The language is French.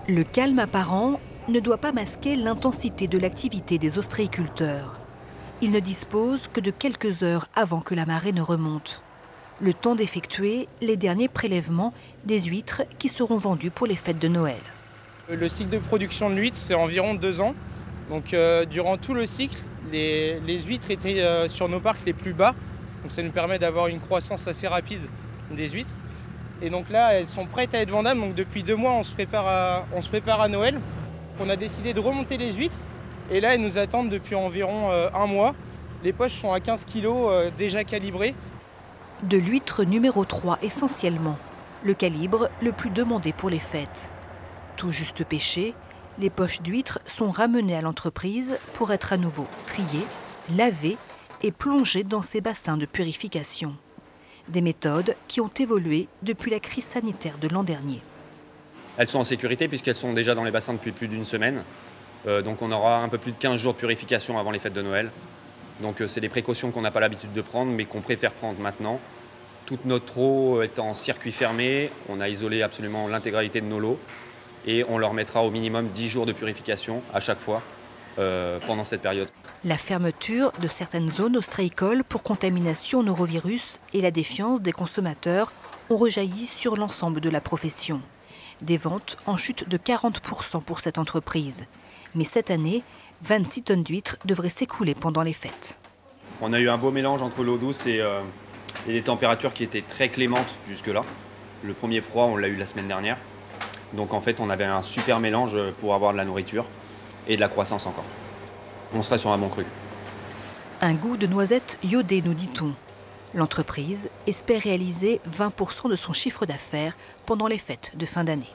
Le calme apparent ne doit pas masquer l'intensité de l'activité des ostréiculteurs. Ils ne disposent que de quelques heures avant que la marée ne remonte. Le temps d'effectuer les derniers prélèvements des huîtres qui seront vendues pour les fêtes de Noël. Le cycle de production de l'huître, c'est environ 2 ans. Donc durant tout le cycle, les huîtres étaient sur nos parcs les plus bas. Donc ça nous permet d'avoir une croissance assez rapide des huîtres. Et donc là, elles sont prêtes à être vendables. Donc depuis 2 mois, on se prépare à Noël. On a décidé de remonter les huîtres. Et là, elles nous attendent depuis environ 1 mois. Les poches sont à 15 kg déjà calibrées. De l'huître numéro 3 essentiellement, le calibre le plus demandé pour les fêtes. Tout juste pêchées, les poches d'huîtres sont ramenées à l'entreprise pour être à nouveau triées, lavées et plongées dans ces bassins de purification. Des méthodes qui ont évolué depuis la crise sanitaire de l'an dernier. Elles sont en sécurité puisqu'elles sont déjà dans les bassins depuis plus d'1 semaine. Donc on aura un peu plus de 15 jours de purification avant les fêtes de Noël. Donc c'est des précautions qu'on n'a pas l'habitude de prendre mais qu'on préfère prendre maintenant. Toute notre eau est en circuit fermé, on a isolé absolument l'intégralité de nos lots et on leur mettra au minimum 10 jours de purification à chaque fois pendant cette période. La fermeture de certaines zones ostréicoles pour contamination au norovirus et la défiance des consommateurs ont rejailli sur l'ensemble de la profession. Des ventes en chute de 40% pour cette entreprise. Mais cette année, 26 tonnes d'huîtres devraient s'écouler pendant les fêtes. On a eu un beau mélange entre l'eau douce et les températures qui étaient très clémentes jusque-là. Le premier froid, on l'a eu la semaine dernière. Donc en fait, on avait un super mélange pour avoir de la nourriture et de la croissance encore. On serait sur un bon cru. Un goût de noisettes iodées, nous dit-on. L'entreprise espère réaliser 20% de son chiffre d'affaires pendant les fêtes de fin d'année.